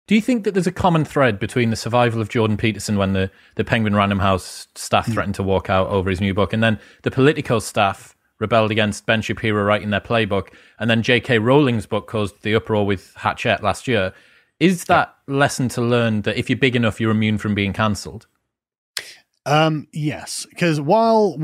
Do you think that there's a common thread between the survival of Jordan Peterson when the Penguin Random House staff threatened to walk out over his new book, and then the Politico staff rebelled against Ben Shapiro writing their playbook, and then JK Rowling's book caused the uproar with Hachette last year? Is that lesson to learn that if you're big enough, you're immune from being cancelled? Yes, because while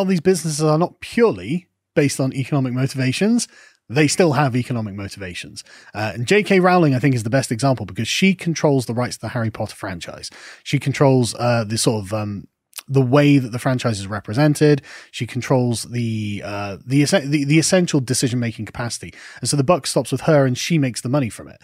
these businesses are not purely based on economic motivations, they still have economic motivations. And JK Rowling, I think, is the best example because she controls the rights to the Harry Potter franchise. She controls the sort of the way that the franchise is represented. She controls the essential decision-making capacity. And so the buck stops with her and she makes the money from it,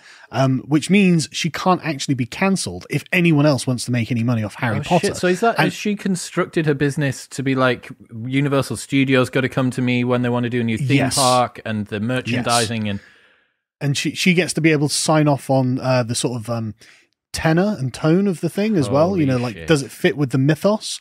which means she can't actually be cancelled if anyone else wants to make any money off Harry Potter. Shit. So has she constructed her business to be like Universal Studios got to come to me when they want to do a new theme park and the merchandising and she gets to be able to sign off on the sort of tenor and tone of the thing as well. You know, like, shit. Does it fit with the mythos?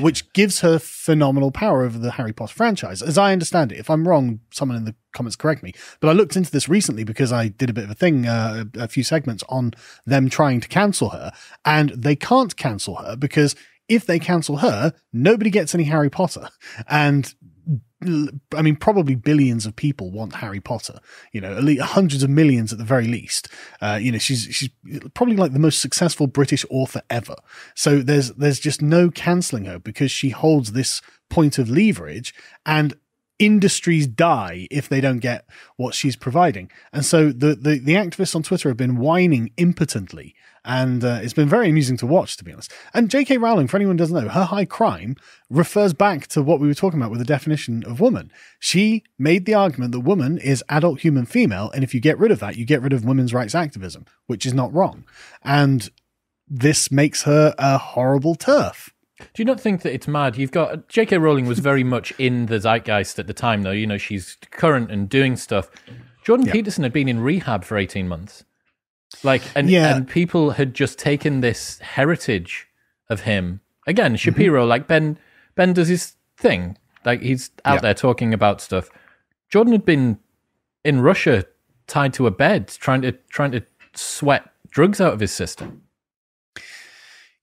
Which gives her phenomenal power over the Harry Potter franchise, as I understand it. If I'm wrong, someone in the comments correct me. But I looked into this recently because I did a bit of a thing, a few segments on them trying to cancel her, and they can't cancel her because if they cancel her, nobody gets any Harry Potter. And I mean, probably billions of people want Harry Potter, you know, at least hundreds of millions at the very least. You know, she's probably like the most successful British author ever. So there's just no cancelling her because she holds this point of leverage, and industries die if they don't get what she's providing. And so the activists on Twitter have been whining impotently, and it's been very amusing to watch, to be honest. And JK Rowling, for anyone who doesn't know, her high crime refers back to what we were talking about with the definition of woman. She made the argument that woman is adult human female, and if you get rid of that, you get rid of women's rights activism, which is not wrong. And this makes her a horrible TERF. Do you not think that it's mad? You've got JK Rowling was very much in the zeitgeist at the time, though. You know, she's current and doing stuff. Jordan Peterson had been in rehab for 18 months. Like, and people had just taken this heritage of him. Again, Shapiro, like Ben does his thing. Like, he's out there talking about stuff. Jordan had been in Russia tied to a bed, trying to sweat drugs out of his system.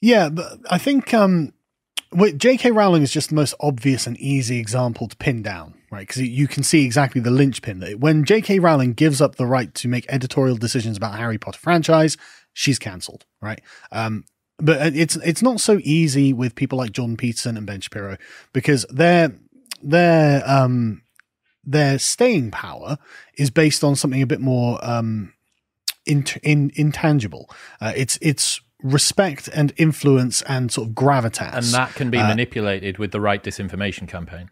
Yeah, but I think JK Rowling is just the most obvious and easy example to pin down, right? Because you can see exactly the linchpin that when JK Rowling gives up the right to make editorial decisions about Harry Potter franchise, she's cancelled, right? But it's not so easy with people like Jordan Peterson and Ben Shapiro because their staying power is based on something a bit more intangible. It's respect and influence and sort of gravitas. And that can be manipulated with the right disinformation campaign.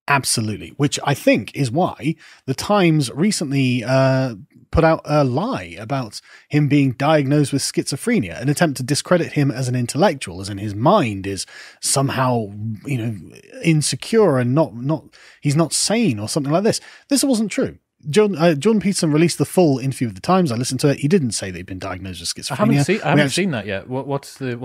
Absolutely. Which I think is why the Times recently put out a lie about him being diagnosed with schizophrenia, an attempt to discredit him as an intellectual, as in his mind is somehow, you know, insecure and he's not sane or something like this. This wasn't true. Jordan Peterson released the full interview with the Times. I listened to it. He didn't say that he'd been diagnosed with schizophrenia. I haven't seen that yet. What's the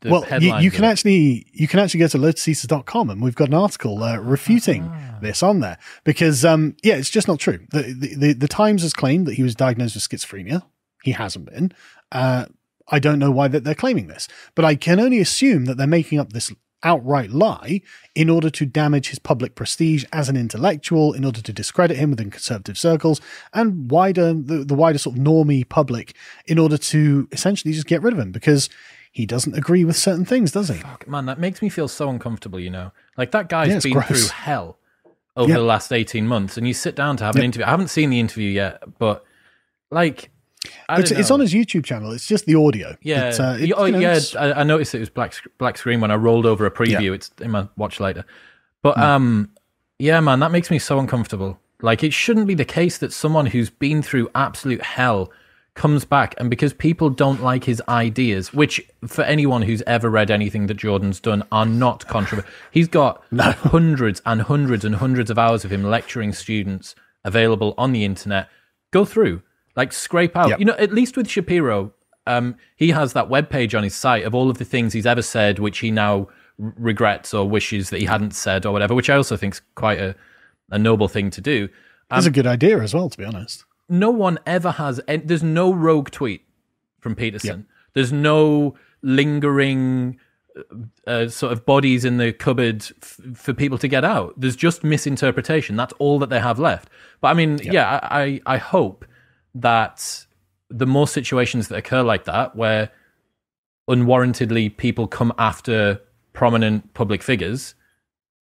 well, headline? You can actually go to lotusceases.com and we've got an article refuting this on there because it's just not true. The Times has claimed that he was diagnosed with schizophrenia. He hasn't been. I don't know why that they're claiming this, but I can only assume that they're making up this outright lie in order to damage his public prestige as an intellectual, in order to discredit him within conservative circles and the wider sort of normie public, in order to essentially just get rid of him because he doesn't agree with certain things, does he? Fuck, man, that makes me feel so uncomfortable, you know? Like, that guy's been through hell over the last 18 months, and you sit down to have an interview. I haven't seen the interview yet, but, like, it's on his YouTube channel. It's just the audio. Yeah. I noticed it was black screen when I rolled over a preview. Yeah. It's in my watch later. But, yeah, man, that makes me so uncomfortable. Like, it shouldn't be the case that someone who's been through absolute hell comes back, and because people don't like his ideas, which for anyone who's ever read anything that Jordan's done are not controversial. He's got hundreds and hundreds and hundreds of hours of him lecturing students available on the internet. Go through. Like, scrape out, you know, at least with Shapiro, he has that webpage on his site of all of the things he's ever said, which he now regrets or wishes that he hadn't said or whatever, which I also think is quite a noble thing to do. It's a good idea as well, to be honest. no one ever has. There's no rogue tweet from Peterson. There's no lingering sort of bodies in the cupboard for people to get out. There's just misinterpretation. That's all that they have left. But I mean, I hope that the more situations that occur like that, where unwarrantedly people come after prominent public figures,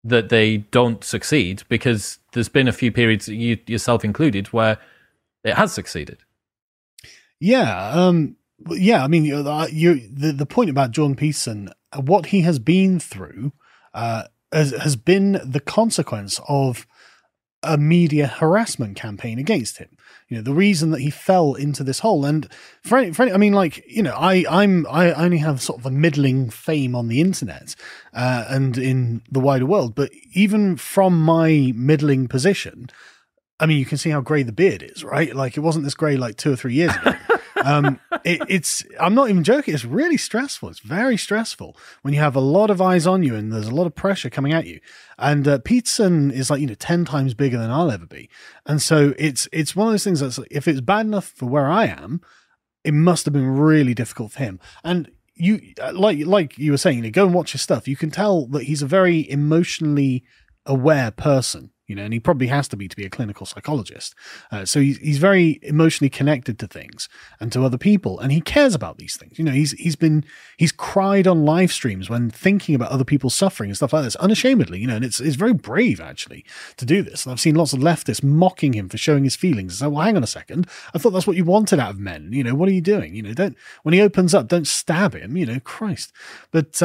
that they don't succeed, because there's been a few periods, you yourself included, where it has succeeded. I mean, the point about Jordan Peterson, what he has been through has been the consequence of a media harassment campaign against him. You know, the reason that he fell into this hole. And for I mean, like, you know, I only have sort of a middling fame on the internet and in the wider world, but even from my middling position, I mean, you can see how grey the beard is, right? Like, it wasn't this grey like 2 or 3 years ago. I'm not even joking. It's really stressful. It's very stressful when you have a lot of eyes on you and there's a lot of pressure coming at you. And Peterson is, like, you know, 10 times bigger than I'll ever be. And so it's one of those things that's, if it's bad enough for where I am, it must have been really difficult for him. And you, like you were saying, you know, go and watch his stuff. You can tell that he's a very emotionally aware person. You know, and he probably has to be a clinical psychologist. So he's very emotionally connected to things and to other people, and he cares about these things. You know, he's cried on live streams when thinking about other people's suffering and stuff like this, unashamedly. You know, and it's very brave actually to do this. And I've seen lots of leftists mocking him for showing his feelings. So, well, hang on a second. I thought that's what you wanted out of men. You know, what are you doing? You know, when he opens up, don't stab him. You know, Christ. But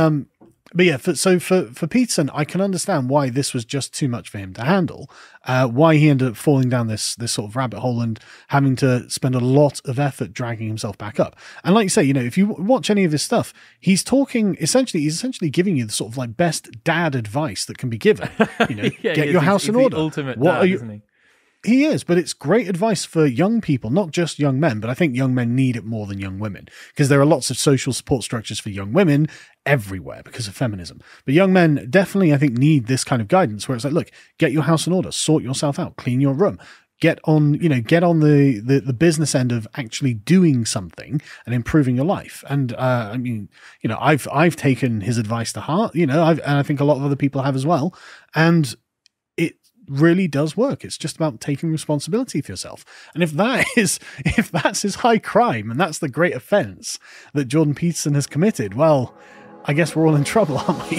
yeah, for Peterson, I can understand why this was just too much for him to handle, why he ended up falling down this sort of rabbit hole and having to spend a lot of effort dragging himself back up. And like you say, you know, if you watch any of his stuff, he's essentially giving you the sort of like best dad advice that can be given. You know, get your house in order. Ultimate dad, isn't he? He is, but it's great advice for young people, not just young men, but I think young men need it more than young women, because there are lots of social support structures for young women everywhere because of feminism. But young men definitely, I think, need this kind of guidance where it's like, look, get your house in order, sort yourself out, clean your room, get on the business end of actually doing something and improving your life. And I mean, you know, I've taken his advice to heart, you know, and I think a lot of other people have as well. And really does work. It's just about taking responsibility for yourself. And if that's his high crime and that's the great offense that Jordan Peterson has committed, well, I guess we're all in trouble, aren't we?